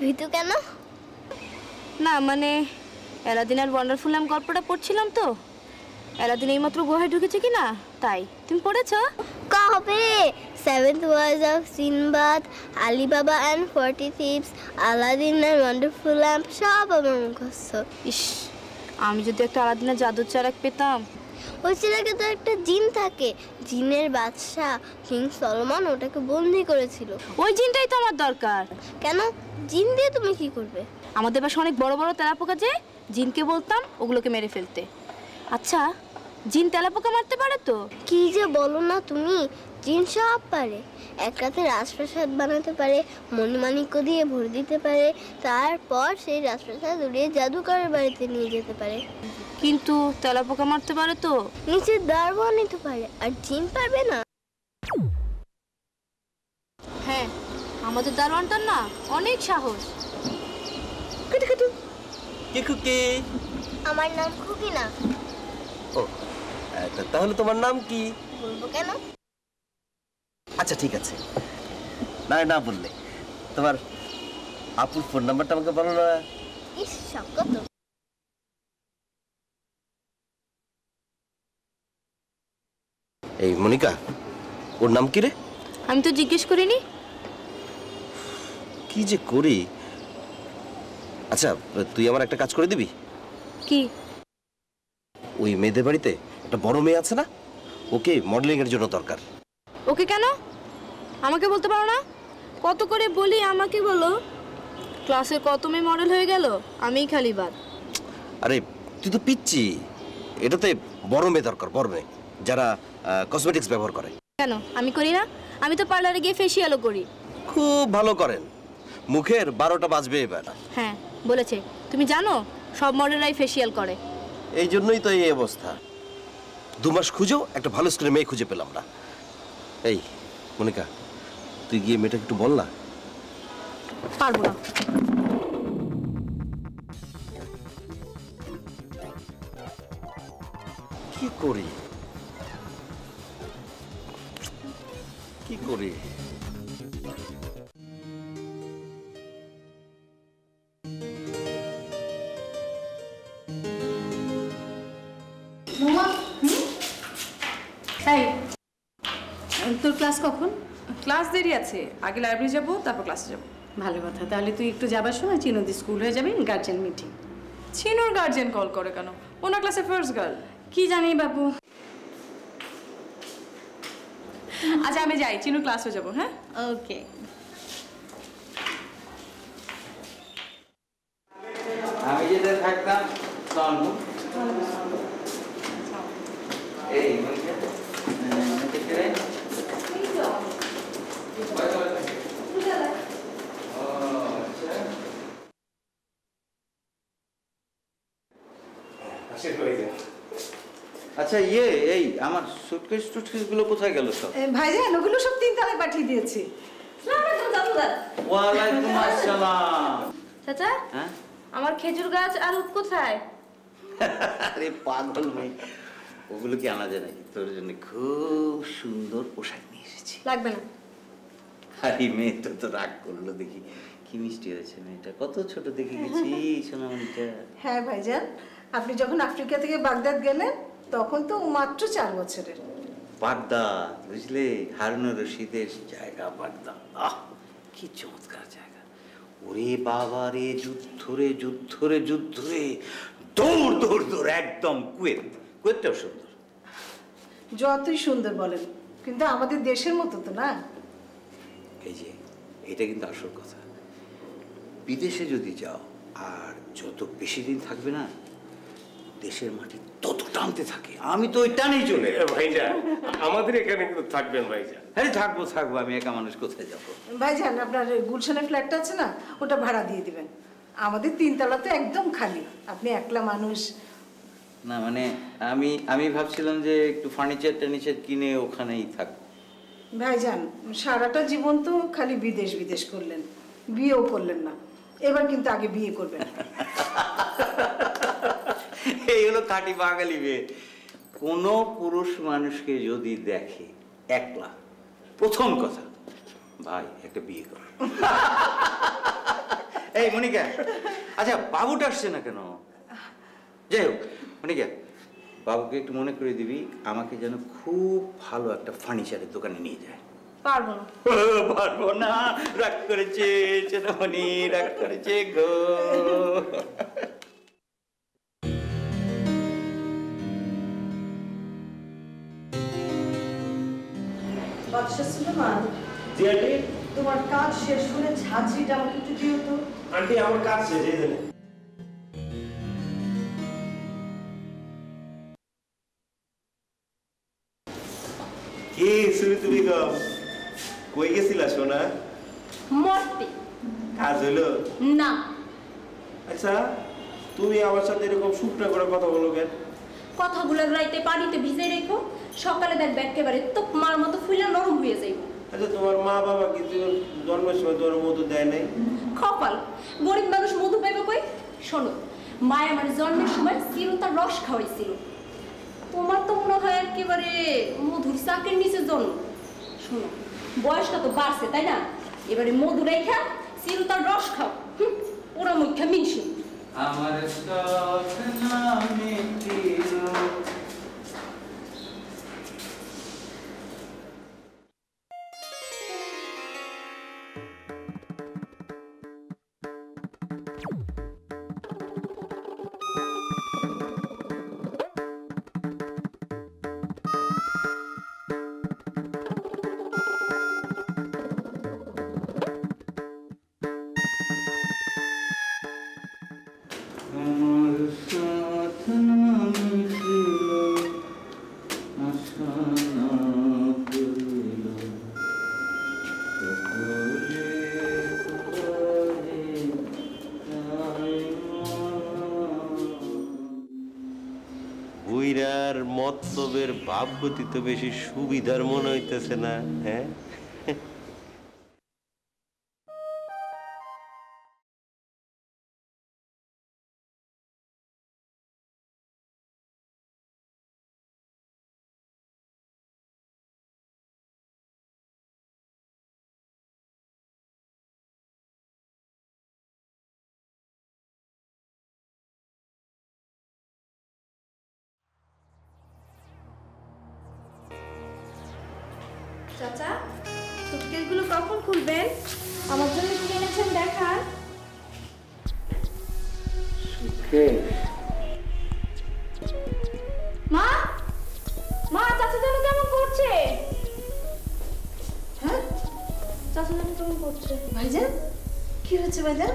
ভীতু কেন? না মানে অ্যালাদিন আর ওয়ান্ডারফুল ল্যাম্প গল্পটা পড়ছিলাম তো, অ্যালাদিন এইমাত্র গুহায় ঢুকেছে কিনা তাই। তুমি পড়েছো? কবে? 7th Voyage of Sinbad, Ali Baba and 40 Thieves, Aladdin and wonderful lamp সব আমার মুখস্থ। ইস, আমি যদি একটা আলাদিনের জাদুর চারাক পেতাম। ওই চিরাকে তো একটা জিন থাকে, জিনের বাদশা কিং সলোমন ওটাকে বন্দি করেছিল। ওই জিনটাই তো আমার দরকার। কেন? জিন দিয়ে তুমি কি করবে? আমাদের বাসায় অনেক বড় বড় তেলাপোকা, যে জিনকে বলতাম ওগুলোকে মেরে ফেলতে। আচ্ছা, জিন তেলাপোকা মারতে পারে তো? কি যে বলো না তুমি, জিন সব পারে। এক রাতে রাজপ্রাসাদ বানাতে পারে, মণিমাণিক্য দিয়ে ভরে দিতে পারে, তারপর সেই রাজপ্রাসাদ উড়িয়ে জাদুকরের বাড়িতে নিয়ে যেতে পারে। কিন্তু তেলাপোকা মারতে পারে তো? নিচের দারোয়ান নিতে পারে, আর জিন পারবে না? হ্যাঁ, আমাদের দারোয়ানটার না অনেক সাহস। আমার নাম খুকি না। ও, তাহলে তোমার নাম কি? বলবো কেন? আচ্ছা ঠিক আছে, না বললে। তোমার আপুর ফোন নাম্বারটা আমাকে বলো না। ইস, শকত। এই মনিকা, ওর নাম কি রে? আমি তো জিজ্ঞেস করিনি। কি যে করি। আচ্ছা, তুই আমার একটা কাজ করে দিবি? কি? ওই মেয়েদের বাড়িতে একটা বড় মেয়ে আছে না, ওকে মডেলিং এর জন্য দরকার। ওকে কেন? আমাকে বলতে পারো না? কত করে বলি আমাকে বলো। ক্লাসের কত মেয়ে মডেল হয়ে গেল, আমিই খালি বাদ। আরে তুই তো পিচ্ছি, এটাতে বড় মেয়ে দরকার, বড় মেয়ে যারা কসমেটিক্স ব্যবহার করে। কেন আমি করি না? আমি তো পার্লারে গিয়ে ফেসিয়ালও করি। খুব ভালো করেন, মুখের 12টা বাজবে এবার। হ্যাঁ বলেছে। তুমি জানো সব মডেলরাই ফেসিয়াল করে। এই জন্যই তো এই অবস্থা। 2 মাস খুঁজেও একটা ভালো স্কুলের মেয়ে খুঁজে পেলাম না। এই মনিকা, তুই গিয়ে মেয়েটাকে একটু বল না। পারবো না। কি করি কি করি? তোর ক্লাস কখন? ক্লাস দেরি আছে, আগে লাইব্রেরি যাব, তারপর ক্লাসে যাব। ভালো কথা, তাহলে তুই একটু যাবার সময় চিনদি স্কুল হয়ে যাবি, গার্জেন মিটিং। চিনুর গার্জিয়ান কল করে কেন? ওনার ক্লাসে ফার্স্ট গার্ল। কি জানি বাবু। আচ্ছা আমি যাই, চিনুর ক্লাস হয়ে যাবো। হ্যাঁ ওকে। আমি যেটা থাকতাম এই আচ্ছা এই আমার সুটকেস টুটকেসগুলো কোথায় গেল সব? ভাইজান ওগুলো সব 3 তলায় পাঠিয়ে দিয়েছি। ওয়ালাইকুম আসসালাম। চাচা, হ্যাঁ আমার খেজুর গাছ আর উট কোথায়? আরে পাগল মেয়ে, ওগুলো কি আনা যায় নাকি? তোর জন্য খুব সুন্দর পোশাক নিয়ে এসেছি। লাগবে না। আরে মেয়ে তো রাগ করলো দেখি। কি মিষ্টি হয়েছে মেয়েটা, কত ছোট দেখে গেছি সোনামণিটা। হ্যাঁ ভাইজান, আপনি যখন আফ্রিকা থেকে বাগদাদ গেলেন তখন তো মাত্র 4 বছরের। বাগদাদ, বুঝলে, হারুনুর রশিদের জায়গা বাগদাদ। আহ কি চমৎকার জায়গা। ওরে বাবা রে, যুদ্ধ রে, দৌড় একদম কুয়েতটাও সুন্দর। যতই সুন্দর বলেন, কিন্তু আমাদের দেশের মতো তো না। এই যে এটা কিন্তু আসল কথা। বিদেশে যদি যাও আর যত বেশি দিন থাকবে না, দেশের মাটি তত টানতে থাকে। আমি তো ওই টানেই চলে। ভাইজান আমাদের এখানে কিন্তু থাকবেন ভাইজান। আরে থাকবো, আমি একা মানুষ কোথায় যাবো? ভাইজান আপনার গুলশানের ফ্ল্যাটটা আছে না, ওটা ভাড়া দিয়ে দিবেন। আমাদের 3 তলা তো একদম খালি, আপনি একলা মানুষ। না মানে আমি ভাবছিলাম যে একটু ফার্নিচার কিনে ওখানেই থাকবো। ভাইজান সারাটা জীবন তো খালি বিদেশ করলেন, বিয়েও করলেন না। এবার কিন্তু আগে বিয়ে করবেন। এই হলো খাঁটি বাঙালি মেয়ে। কোন পুরুষ মানুষকে যদি দেখে একলা, প্রথম কথা, ভাই একটা বিয়ে কর। এই মনিকা, আচ্ছা বাবুটা আসছে না কেন? যাই হোক মনিকা, বাবুকে একটু মনে করে দিবি আমাকে যেন খুব ভালো একটা ফার্নিচারের দোকানে নিয়ে যায়। পারবো না। পারবো না, রাগ করেছে চেনামণি, রাগ করেছে গো। বাদশা সুলেমান, জি আন্টি। তোমার কাজ শেষ হলে ঝাঁঝরিটা আমাকে একটু দিও তো। আন্টি আমার কাজ শেষ, এই জন্য। কি সুমিত বেগম, কই গেছিলা সোনা? মরতে কাজ হলো না। আচ্ছা, তুমি আমার সাথে এরকম শুকনা করে কথা বলো কেন? কথাগুলো রাইতে পানিতে ভিজে রেখো, সকালে দেখবে একেবারে তো মার মতো ফুলে নরম হয়ে যাইব। আচ্ছা, তোমার মা বাবা কিন্তু জন্মের সময় তোমার মধু দেয় নাই? কপাল, গরিব মানুষ মধু পাইবে কই? শোনো, মায় আমার জন্মের সময় চিরতার রস খাওয়াইছিল। তোমার তো মনে হয় একেবারে মধুর চাকের নিচে জন্ম। শোনো, বয়সটা তো বাড়ছে তাই না? এবারে মধু রেখা চিরতার রস খাও, ওরা মুখা মিনসি। আমার শখ নামে দিলো। বুইরার মতলবের ভাব গতি তো বেশি সুবিধার মনে হইতেছে না, হ্যাঁ? চাচা, সুটকেসগুলো কখন খুলবেন? আমার জন্য কি এনেছেন দেখান। মা, মা, চাচা যেন কেমন করছে? হ্যাঁ চাচা যেন কেমন করছে? ভাইজান, কি হয়েছে ভাইজান?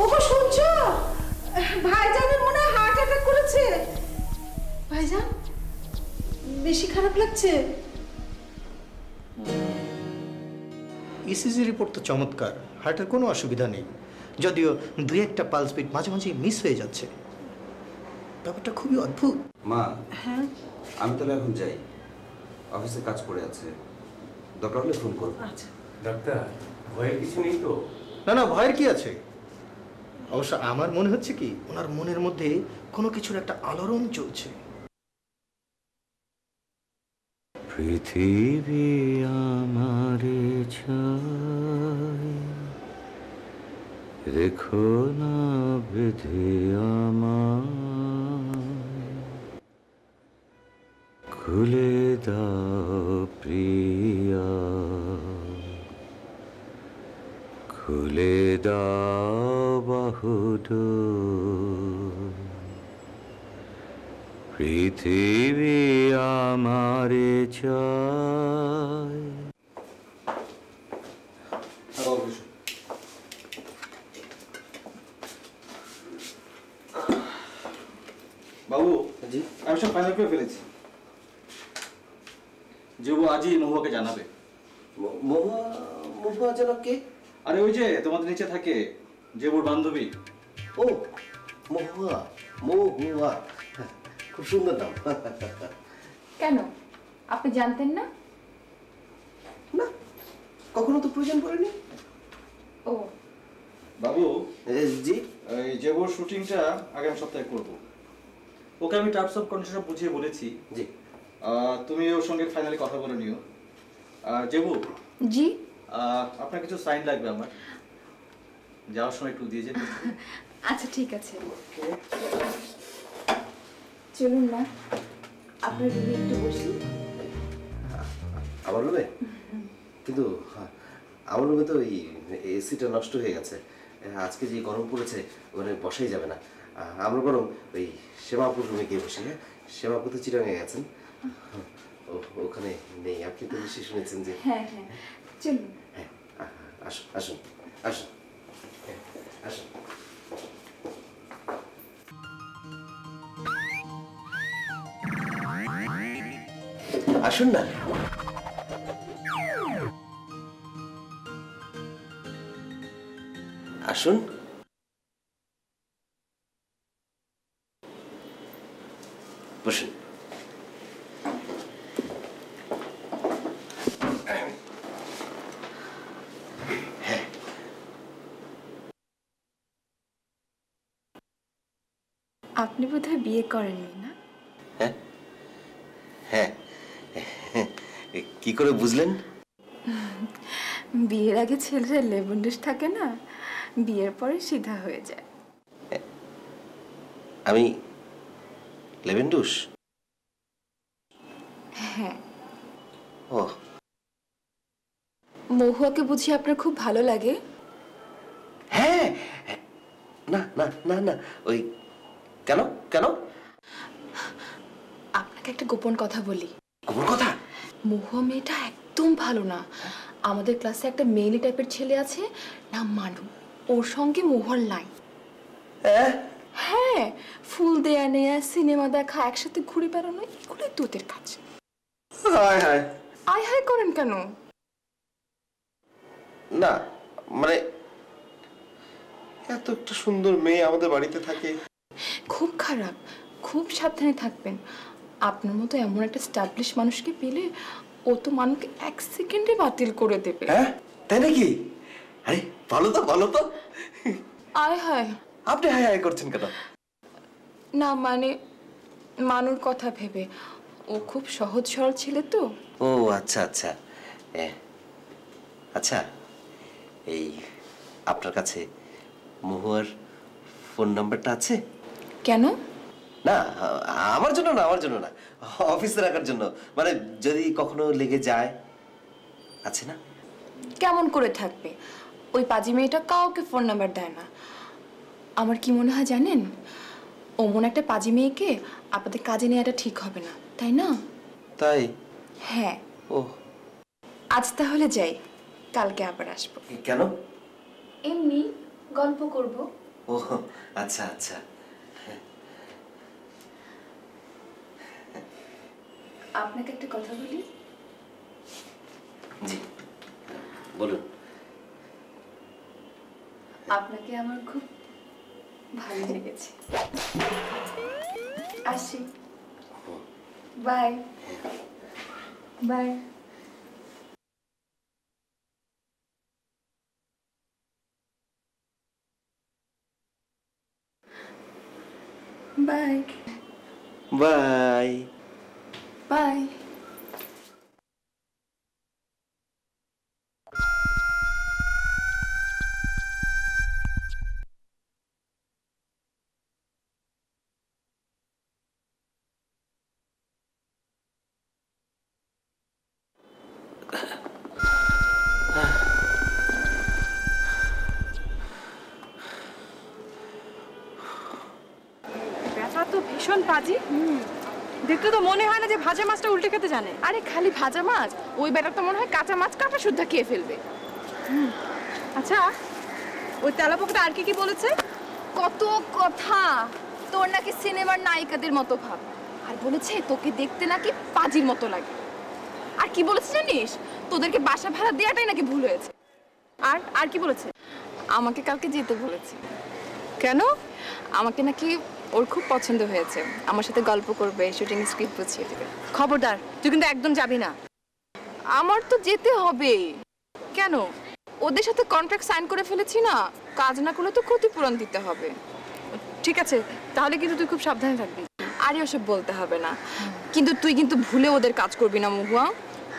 ওগো শুনছো? ভাইজানের মনে হয় হার্ট অ্যাটাক করেছে। ভাইজান, বেশি খারাপ লাগছে? ইসিজি রিপোর্ট তো চমৎকার, হার্টের কোনো অসুবিধা নেই, যদিও দুই একটা পালস বিট মাঝে মাঝে মিস হয়ে যাচ্ছে। ব্যাপারটা খুবই অদ্ভুত। মা, আমি তাহলে এখন যাই, অফিসে কাজ পড়ে আছে, দরকার হলে ফোন করবো। আচ্ছা ডাক্তার, ভয়ের কিছু নেই তো? না না, ভয়ের কি আছে? অবশ্য আমার মনে হচ্ছে কি ওনার মনের মধ্যে কোনো কিছুর একটা আলোড়ন চলছে। পৃথিবী আমারে ছায়, রেখো না বেঁধে আমায়, খুলে দাও প্রিয়া, খুলে দাও বাহুডোর, পৃথিবী আমারে চায়। বাবু, জি। আমি সব ফাইনাল করে ফেলেছি। যেবু আজই মহুয়াকে জানাবে। মহুয়া যেন কে? আরে ওই যে তোমাদের নিচে থাকে, যেবুর বান্ধবী। ও, মহুয়া, মহুয়া, খুব সুন্দর নাম। কেন, আপনি জানতেন না? না, কখনো তো প্রয়োজন পড়েনি। ও বাবু, জি। এই যেবুর শুটিংটা আগামী সপ্তাহে করব। ওকে আমি টার্মস অফ কন্ডিশন বুঝিয়ে বলেছি। জি। তুমি ওর সঙ্গে ফাইনালি কথা বলে নিও। আর যেবু, জি, আপনার কিছু সাইন লাগবে আমার, যাওয়ার সময় একটু দিয়ে যেতে। আচ্ছা ঠিক আছে, চলুন না আপনার রুমে একটু বসি। আমার রুমে? কিন্তু আমার রুমে তো ওই এসিটা নষ্ট হয়ে গেছে, আজকে যে গরম পড়েছে ওখানে বসাই যাবে না। আমরা বরং ওই শ্যামাপুর রুমে গিয়ে বসি। হ্যাঁ, শ্যামাপু তো চিটাঙে গেছেন, ওখানে নেই। আপনি তো বেশি শুনেছেন যে। হ্যাঁ হ্যাঁ চলুন। হ্যাঁ আসুন আসুন আসুন আসুন। আসুন না। আসুন। বসুন। আপনি বোধহয় বিয়ে করেননি না? হ্যাঁ হ্যাঁ, কি করে বুঝলেন? বিয়ের আগে ছেলেরা লেবুন্ডুস থাকে না, বিয়ের পরে সিধা হয়ে যায়। আমি লেভেন্ডুস? হ্যাঁ। ও, মহুয়াকে বুঝি আপনার খুব ভালো লাগে? হ্যাঁ। না না না না, ওই কেন কেন? আপনাকে একটা গোপন কথা বলি। গোপন কথা? মহুয়া মেয়েটা একদম ভালো না। আমাদের ক্লাসে একটা মেইলি টাইপের ছেলে আছে, নাম মানু, ওর সঙ্গে মহুয়ার লাইন। হ্যাঁ, ফুল দেয়া নেয়া, সিনেমা দেখা, একসাথে ঘুরে বেড়ানো, এগুলোই তোদের কাজ। হায় হায়। আয় হায় করেন কেন? না মানে এত একটা সুন্দর মেয়ে আমাদের বাড়িতে থাকে। খুব খারাপ, খুব সাবধানে থাকবেন। আপনার মতো এমন একটা স্টাবলিশ মানুষকে পেলে ও তো মানুষকে 1 সেকেন্ডে বাতিল করে দেবে। হ্যাঁ তাই নাকি? আরে ভালো তো ভালো তো। আয় হায়। আপনি হায় হায় করছেন কেন? না মানে মানুর কথা ভেবে, ও খুব সহজ সরল ছেলে তো। ও আচ্ছা আচ্ছা। আচ্ছা, এই আপনার কাছে মহুয়ার ফোন নাম্বারটা আছে? কেন? না আমার জন্য না, আমার জন্য না, অফিসে রাখার জন্য, মানে যদি কখনো লেগে যায়। আছে না? কেমন করে থাকবে? ওই পাজি মেয়েটা কাউকে ফোন নাম্বার দেয় না। আমার কি মনে হয় জানেন, অমন একটা পাজি মেয়েকে আপনাদের কাজে নেওয়াটা ঠিক হবে না, তাই না? তাই? হ্যাঁ। ও আজ তাহলে যাই, কালকে আবার আসবো। কেন? এমনি গল্প করব। ও আচ্ছা আচ্ছা। আপনাকে একটা কথা বলি। জি বলুন। আপনাকে আমার খুব ভালো লেগেছে। আসি, bye bye. Bye bye bye. ব্যাটা তো ভীষণ পাজি। দেখতে তো মনে হয় না যে ভাজা মাছটা উল্টে খেতে জানে। আরে খালি ভাজা মাছ, ওই বেটা তো মনে হয় কাঁচা মাছ কাটা শুদ্ধা খেয়ে ফেলবে। আচ্ছা, ওই তেলাপোকাটা আর কি কি বলেছে? কত কথা। তোর নাকি সিনেমার নায়িকাদের মতো ভাব, আর বলেছে তোকে দেখতে নাকি পাজির মতো লাগে। আর কি বলেছে জানিস, তোদেরকে বাসা ভাড়া দেওয়াটাই নাকি ভুল হয়েছে। আর আর কি বলেছে? আমাকে কালকে যেতে বলেছে। কেন? আমাকে নাকি ওর খুব পছন্দ হয়েছে, আমার সাথে গল্প করবে, শুটিং স্ক্রিপ্ট বুঝিয়ে দেবে। খবরদার, তুই কিন্তু একদম যাবি না। আমার তো যেতে হবে। কেন? ওদের সাথে কন্ট্রাক্ট সাইন করে ফেলেছি না, কাজ না করলে তো ক্ষতিপূরণ দিতে হবে। ঠিক আছে, তাহলে কিন্তু তুই খুব সাবধানে থাকবি। আরে ওসব বলতে হবে না, কিন্তু তুই কিন্তু ভুলে ওদের কাজ করবি না মহুয়া।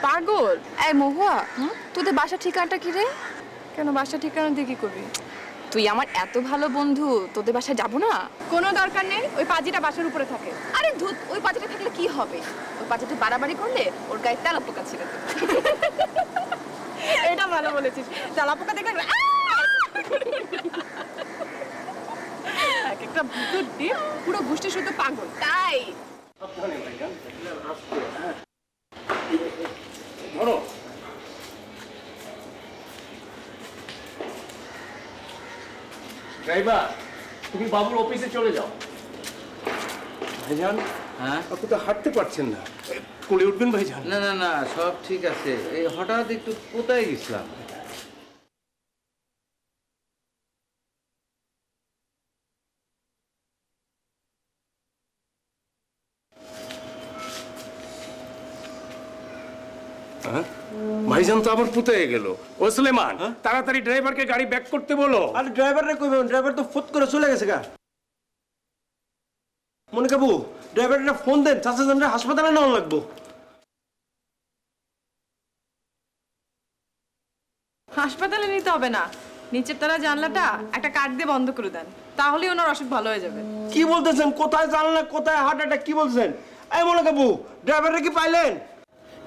পাগল। এই মহুয়া, তোদের বাসা ঠিকানাটা কি রে? কেন বাসা ঠিকানা দিয়ে কি করবি? তুই আমার এত ভালো বন্ধু, তোদের বাসায় যাবো না? কোনো দরকার নেই, ওই পাজিটা বাসার উপরে থাকে। আরে ধুত, ওই পাজিটা থাকলে কি হবে? ওই পাজিটা বাড়াবাড়ি করলে ওর গায়ে তেলা পোকা ছিল। এটা ভালো বলেছিস, তেলা পোকা দেখলে এক একটা ভূতের ডিম পুরো গোষ্ঠী শুধু পাগল। তাই ধরো ড্রাইভার, তুমি বাবুর অফিসে চলে যাও। ভাইজান, হ্যাঁ আপনি তো হাঁটতে পারছেন না, কোলে উঠবেন ভাইজান? না না না, সব ঠিক আছে। এই হঠাৎ একটু কোথায় গেছিলাম। ভাইজান তো আবার কোথায় গেল? ও সুলেমান, তাড়াতাড়ি ড্রাইভারকে গাড়ি ব্যাক করতে বলো। আর ড্রাইভাররে কইবেন, ড্রাইভার তো ফুট করে চলে গেছে গা। মনে কাবু ড্রাইভারটা ফোন দেন, চাচা জানরে হাসপাতালে নেওয়া লাগবো। হাসপাতালে নিতে হবে না, নিচের তলা জানলাটা একটা কাঠ দিয়ে বন্ধ করে দেন, তাহলেই ওনার অসুখ ভালো হয়ে যাবে। কি বলতেছেন? কোথায় জানলা, কোথায় হার্ট অ্যাটাক, কি বলছেন? এই মনে কাবু ড্রাইভাররে কি পাইলেন?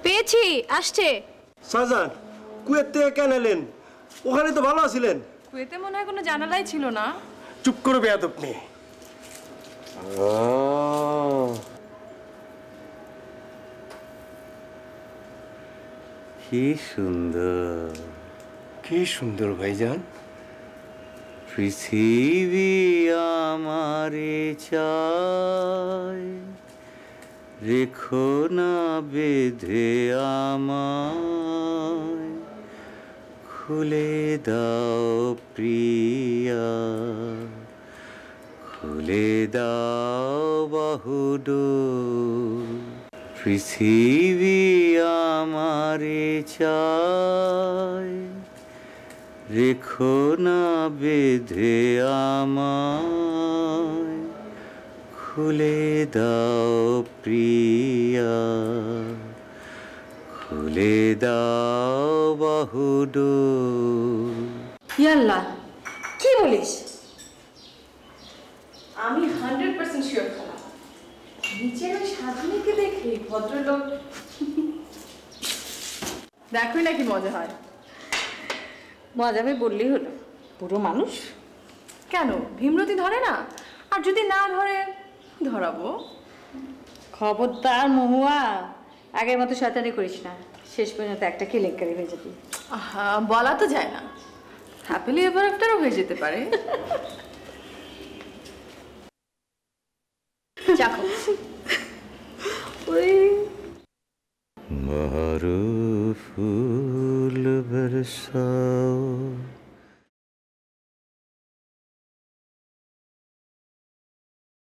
পেয়েছি, আসছে। শাহজাহান, কুয়েত থেকে কেন এলেন? ওখানে তো ভালো আছিলেন। কুয়েতে মনে হয় কোনো জানালাই ছিল না। চুপ করে বেয়াদব মেয়ে। কি সুন্দর, কি সুন্দর ভাইজান। পৃথিবী আমারে চায়, রেখো না বেঁধে আমায়, খুলে দাও প্রিয়া, খুলে দাও বাহুডোর। পৃথিবী আমারে চায়, রেখো না বেঁধে আমায়, খুলে দাও প্রিয়া, খুলে দাও বাহুডোর। ইয়াল্লা, কি বলিস? আমি 100% শিওর খালা, নিচের ওই সাধনীকে দেখে ভদ্রলোক দেখোই নাকি মজা হয়। মজা আমি বললেই হলো, পুরো মানুষ। কেন ভীমরতি ধরে না? আর যদি না ধরে ধরাবো। খবরদার মহুয়া, আগের মতো শয়তানি করিস না, শেষ পর্যন্ত একটা কেলেঙ্কারি হয়ে যাবে। আহা, বলা তো যায় না, হ্যাপিলি এভার আফটারও হয়ে যেতে পারে। চাকো मारो फूल बरसा